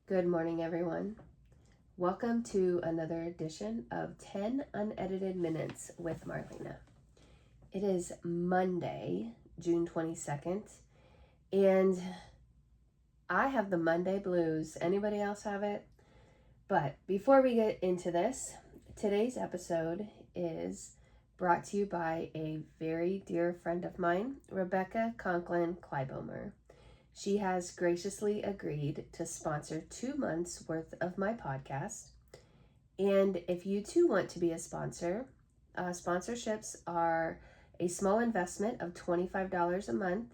Good morning, everyone. Welcome to another edition of 10 Unedited Minutes with Marlena. It is Monday, June 22nd, and I have the Monday blues. Anybody else have it? But before we get into this, today's episode is brought to you by a very dear friend of mine, Rebecca Conklin Kleibomer. She has graciously agreed to sponsor 2 months worth of my podcast. And if you too want to be a sponsor, sponsorships are a small investment of $25 a month.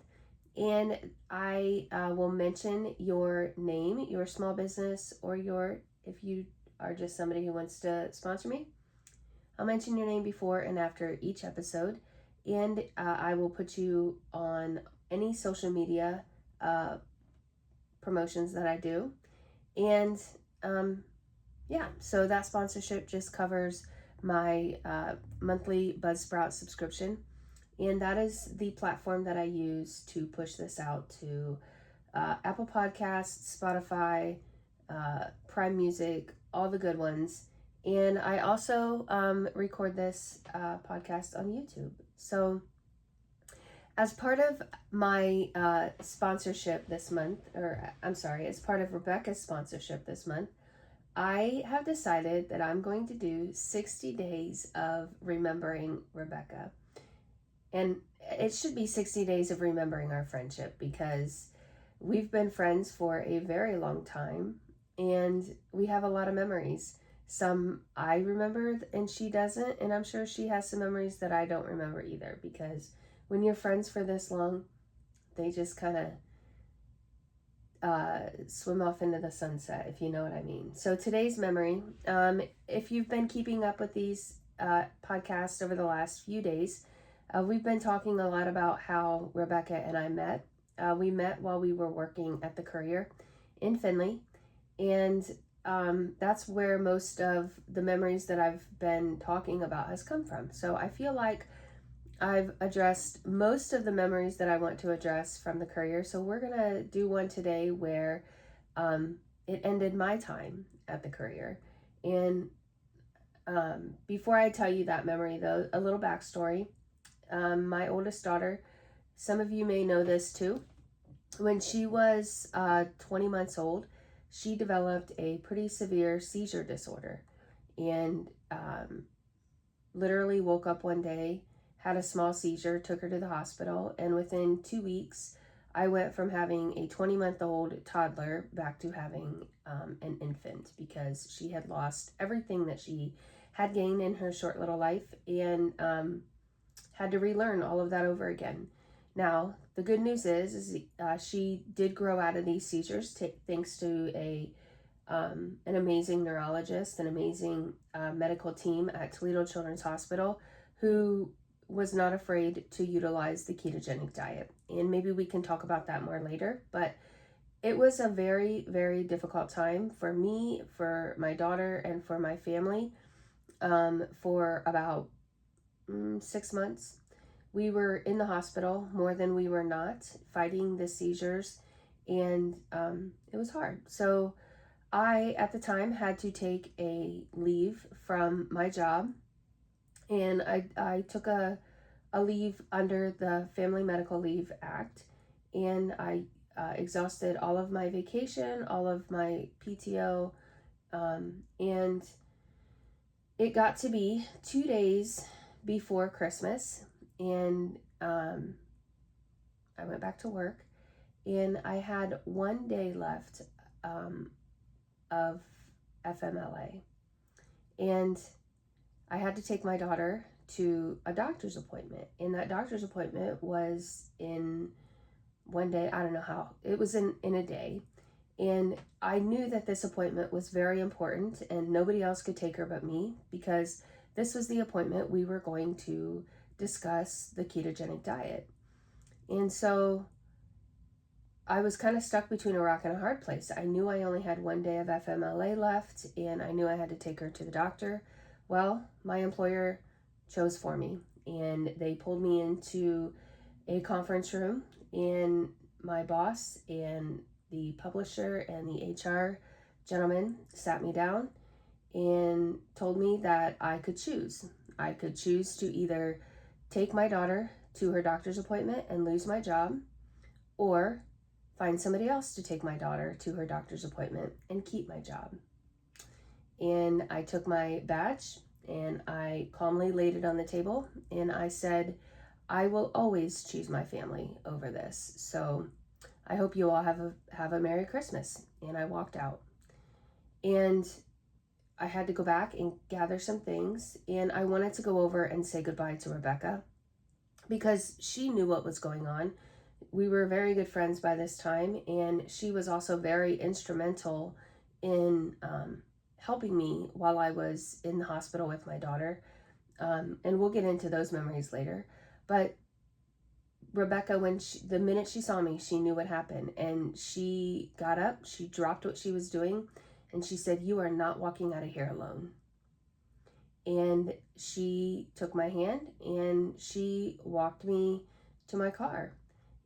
And I will mention your name, your small business, or if you are just somebody who wants to sponsor me, I'll mention your name before and after each episode. And I will put you on any social media promotions that I do. And so that sponsorship just covers my monthly Buzzsprout subscription. And that is the platform that I use to push this out to Apple Podcasts, Spotify, Prime Music, all the good ones. And I also record this podcast on YouTube. So as part of my sponsorship this month, as part of Rebecca's sponsorship this month, I have decided that I'm going to do 60 days of remembering Rebecca. And it should be 60 days of remembering our friendship because we've been friends for a very long time and we have a lot of memories. Some I remember and she doesn't, and I'm sure she has some memories that I don't remember either, because when you're friends for this long, they just kind of swim off into the sunset, if you know what I mean. So today's memory, if you've been keeping up with these podcasts over the last few days, we've been talking a lot about how Rebecca and I met. We met while we were working at the Courier in Findlay, and that's where most of the memories that I've been talking about has come from. So I feel like I've addressed most of the memories that I want to address from the Courier. So we're going to do one today where it ended my time at the Courier. And before I tell you that memory, though, a little backstory. My oldest daughter, some of you may know this too, when she was 20 months old, she developed a pretty severe seizure disorder and literally woke up one day, had a small seizure, took her to the hospital, and within 2 weeks, I went from having a 20-month-old toddler back to having an infant, because she had lost everything that she had gained in her short little life and had to relearn all of that over again. Now, the good news is she did grow out of these seizures thanks to an amazing neurologist, an amazing medical team at Toledo Children's Hospital, who was not afraid to utilize the ketogenic diet. And maybe we can talk about that more later, but it was a very, very difficult time for me, for my daughter, and for my family for about 6 months. We were in the hospital more than we were not, fighting the seizures, and it was hard. So I, at the time, had to take a leave from my job, and I took a leave under the Family Medical Leave Act, and I exhausted all of my vacation, all of my PTO, and it got to be 2 days before Christmas, and I went back to work, and I had 1 day left of FMLA, and I had to take my daughter to a doctor's appointment, and that doctor's appointment was in 1 day. I don't know how, it was in a day, and I knew that this appointment was very important and nobody else could take her but me, because this was the appointment we were going to discuss the ketogenic diet. And so I was kind of stuck between a rock and a hard place. I knew I only had 1 day of FMLA left, and I knew I had to take her to the doctor. Well, my employer chose for me, and they pulled me into a conference room, and my boss and the publisher and the HR gentleman sat me down and told me that I could choose. I could choose to either take my daughter to her doctor's appointment and lose my job, or find somebody else to take my daughter to her doctor's appointment and keep my job. And I took my badge and I calmly laid it on the table and I said, I will always choose my family over this. So I hope you all have a Merry Christmas. And I walked out. And I had to go back and gather some things, and I wanted to go over and say goodbye to Rebecca because she knew what was going on. We were very good friends by this time, and she was also very instrumental in helping me while I was in the hospital with my daughter. And we'll get into those memories later. But Rebecca, the minute she saw me, she knew what happened, and she got up, she dropped what she was doing, and she said, "You are not walking out of here alone." And she took my hand and she walked me to my car.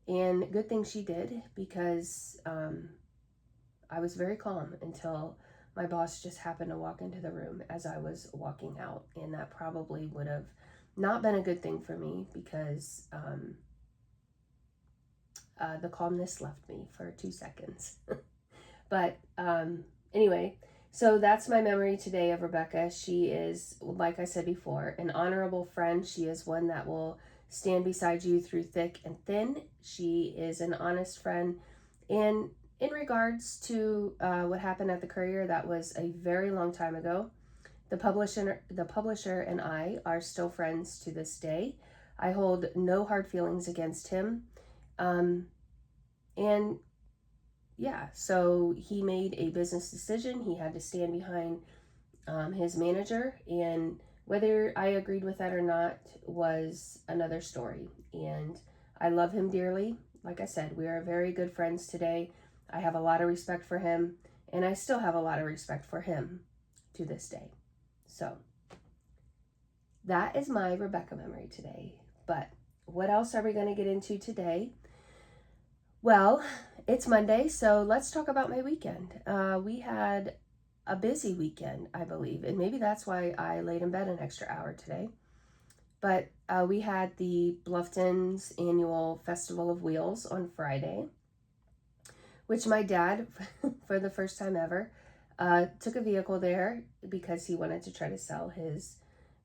And good thing she did, because I was very calm until my boss just happened to walk into the room as I was walking out. And that probably would have not been a good thing for me, because the calmness left me for 2 seconds. But anyway, so that's my memory today of Rebecca. She is, like I said before, an honorable friend. She is one that will stand beside you through thick and thin. She is an honest friend. And in regards to what happened at the Courier, that was a very long time ago. The publisher and I are still friends to this day. I hold no hard feelings against him. And yeah, so he made a business decision. He had to stand behind his manager, and whether I agreed with that or not was another story. And I love him dearly. Like I said, we are very good friends today. I have a lot of respect for him, and I still have a lot of respect for him to this day. So that is my Rebecca memory today. But what else are we going to get into today? Well, it's Monday, so let's talk about my weekend. We had a busy weekend, I believe, and maybe that's why I laid in bed an extra hour today. But we had the Bluffton's annual Festival of Wheels on Friday, which my dad, for the first time ever, took a vehicle there because he wanted to try to sell his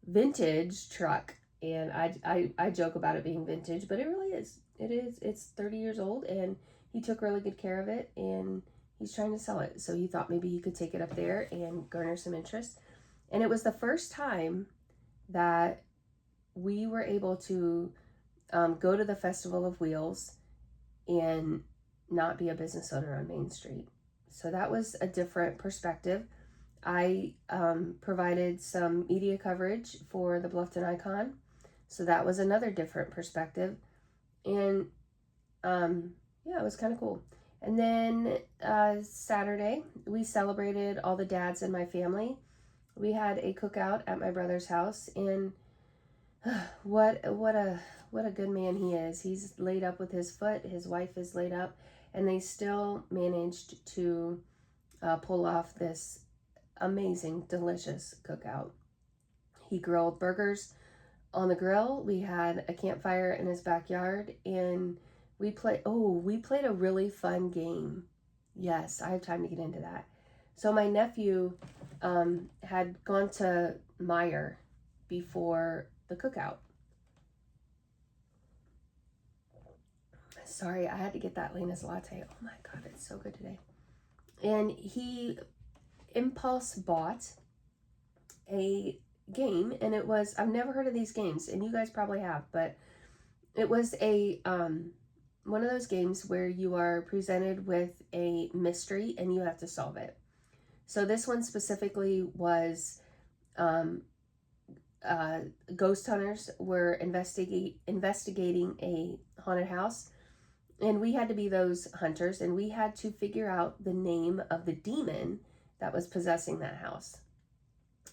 vintage truck. And I joke about it being vintage, but it really is. It's 30 years old, and he took really good care of it, and he's trying to sell it. So he thought maybe he could take it up there and garner some interest. And it was the first time that we were able to go to the Festival of Wheels and not be a business owner on Main Street. So that was a different perspective. I provided some media coverage for the Bluffton Icon. So that was another different perspective. And yeah, it was kind of cool. And then Saturday, we celebrated all the dads in my family. We had a cookout at my brother's house, and what a good man he is. He's laid up with his foot. His wife is laid up, and they still managed to pull off this amazing, delicious cookout. He grilled burgers on the grill. We had a campfire in his backyard, and we played a really fun game. Yes, I have time to get into that. So my nephew had gone to Meijer before the cookout. Sorry, I had to get that Lena's latte. Oh my God, it's so good today. And he impulse bought a game, and it was, I've never heard of these games, and you guys probably have, but it was a one of those games where you are presented with a mystery and you have to solve it. So this one specifically was ghost hunters were investigating a haunted house, and we had to be those hunters, and we had to figure out the name of the demon that was possessing that house.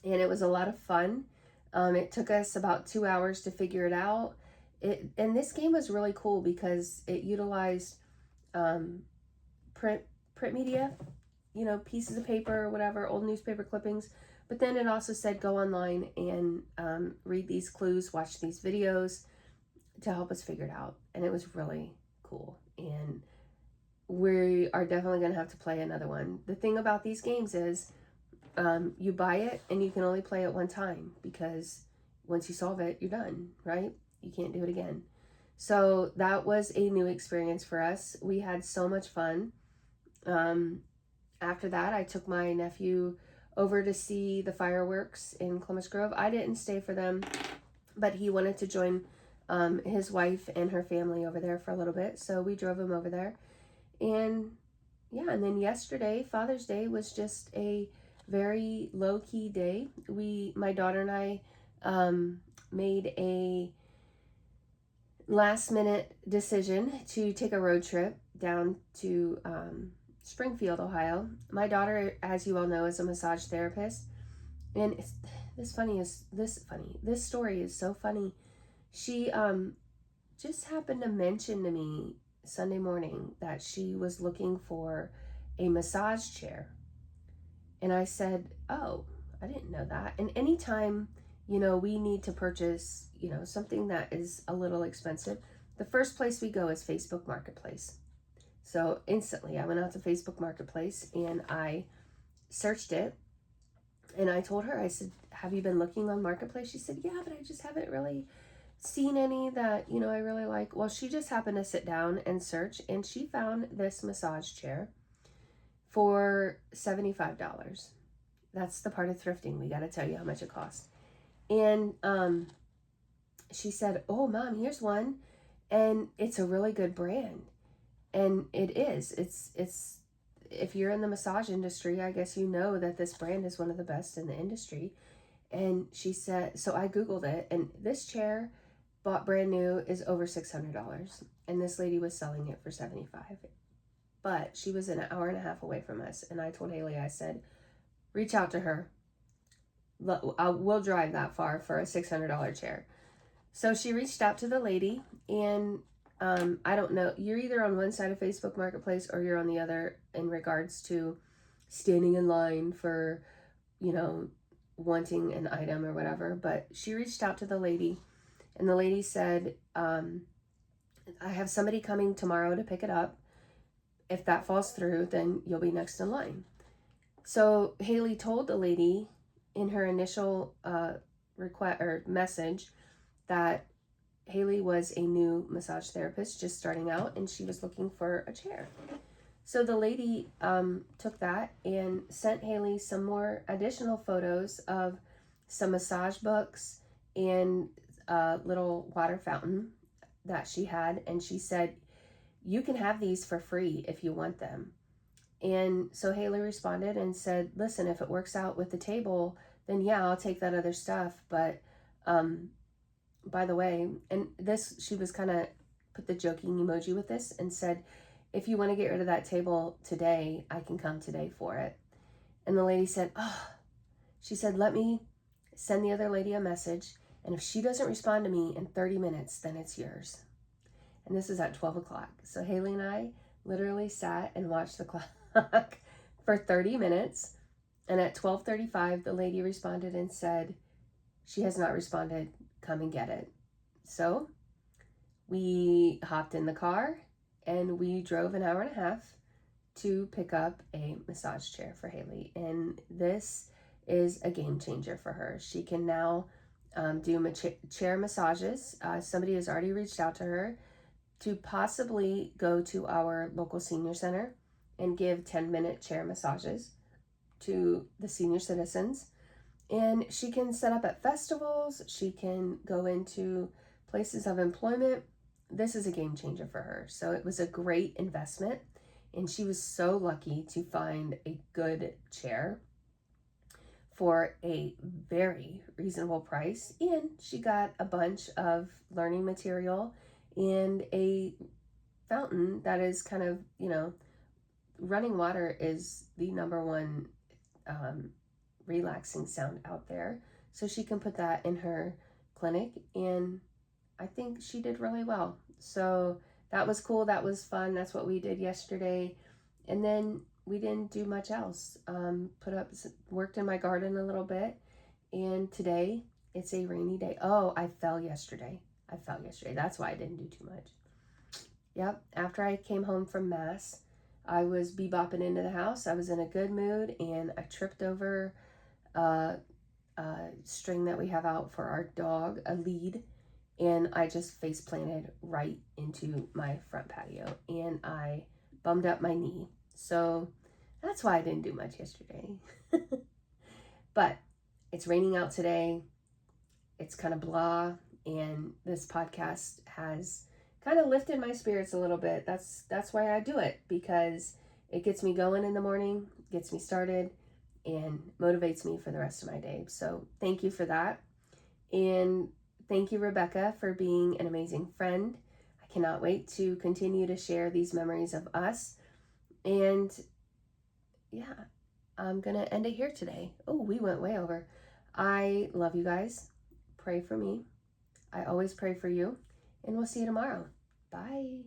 And it was a lot of fun. It took us about 2 hours to figure it out. And this game was really cool because it utilized print media, pieces of paper or whatever, old newspaper clippings. But then it also said go online and read these clues, watch these videos to help us figure it out. And it was really cool. And we are definitely going to have to play another one. The thing about these games is you buy it and you can only play it one time, because once you solve it, you're done, right? You can't do it again. So that was a new experience for us. We had so much fun. After that, I took my nephew over to see the fireworks in Columbus Grove. I didn't stay for them, but he wanted to join his wife and her family over there for a little bit. So we drove him over there. And yeah, and then yesterday, Father's Day, was just a very low-key day. My daughter and I made a last-minute decision to take a road trip down to Springfield, Ohio. My daughter, as you all know, is a massage therapist, and this story is so funny. She just happened to mention to me Sunday morning that she was looking for a massage chair. And I said, oh, I didn't know that. And anytime, we need to purchase, something that is a little expensive, the first place we go is Facebook Marketplace. So instantly I went out to Facebook Marketplace and I searched it. And I told her, I said, have you been looking on Marketplace? She said, yeah, but I just haven't really seen any that, I really like. Well, she just happened to sit down and search, and she found this massage chair for $75. That's the part of thrifting. We got to tell you how much it costs. And she said, oh, Mom, here's one. And it's a really good brand. And it is. It's if you're in the massage industry, I guess you know that this brand is one of the best in the industry. And she said, so I Googled it, and this chair, bought brand new, is over $600. And this lady was selling it for $75. But she was an hour and a half away from us. And I told Haley, I said, reach out to her. We'll drive that far for a $600 chair. So she reached out to the lady, and I don't know, you're either on one side of Facebook Marketplace or you're on the other in regards to standing in line for, wanting an item or whatever. But she reached out to the lady, and the lady said, I have somebody coming tomorrow to pick it up. If that falls through, then you'll be next in line. So Haley told the lady in her initial request or message that Haley was a new massage therapist just starting out, and she was looking for a chair. So the lady took that and sent Haley some more additional photos of some massage books and a little water fountain that she had. And she said, you can have these for free if you want them. And so Haley responded and said, listen, if it works out with the table, then yeah, I'll take that other stuff. But by the way, and this, she was kind of put the joking emoji with this and said, if you want to get rid of that table today, I can come today for it. And the lady said, she said, let me send the other lady a message. And if she doesn't respond to me in 30 minutes, then it's yours. And this is at 12 o'clock. So Haley and I literally sat and watched the clock for 30 minutes. And at 12:35, the lady responded and said, she has not responded, come and get it. So we hopped in the car and we drove an hour and a half to pick up a massage chair for Haley. And this is a game changer for her. She can now do chair massages. Somebody has already reached out to her to possibly go to our local senior center and give 10-minute chair massages to the senior citizens. And she can set up at festivals. She can go into places of employment. This is a game changer for her. So it was a great investment. And she was so lucky to find a good chair for a very reasonable price. And she got a bunch of learning material and a fountain that is kind of, running water is the number one relaxing sound out there. So she can put that in her clinic, and I think she did really well. So that was cool. That was fun. That's what we did yesterday. And then we didn't do much else. Worked in my garden a little bit, and today it's a rainy day. Oh, I fell yesterday. That's why I didn't do too much. Yep. After I came home from Mass, I was bebopping into the house. I was in a good mood, and I tripped over a string that we have out for our dog, a lead, and I just face planted right into my front patio, and I bummed up my knee. So that's why I didn't do much yesterday. But it's raining out today. It's kind of blah, and this podcast has kind of lifted my spirits a little bit. That's why I do it, because it gets me going in the morning, gets me started, and motivates me for the rest of my day. So thank you for that. And thank you, Rebecca, for being an amazing friend. I cannot wait to continue to share these memories of us. And yeah, I'm going to end it here today. Oh, we went way over. I love you guys. Pray for me. I always pray for you. And we'll see you tomorrow. Bye.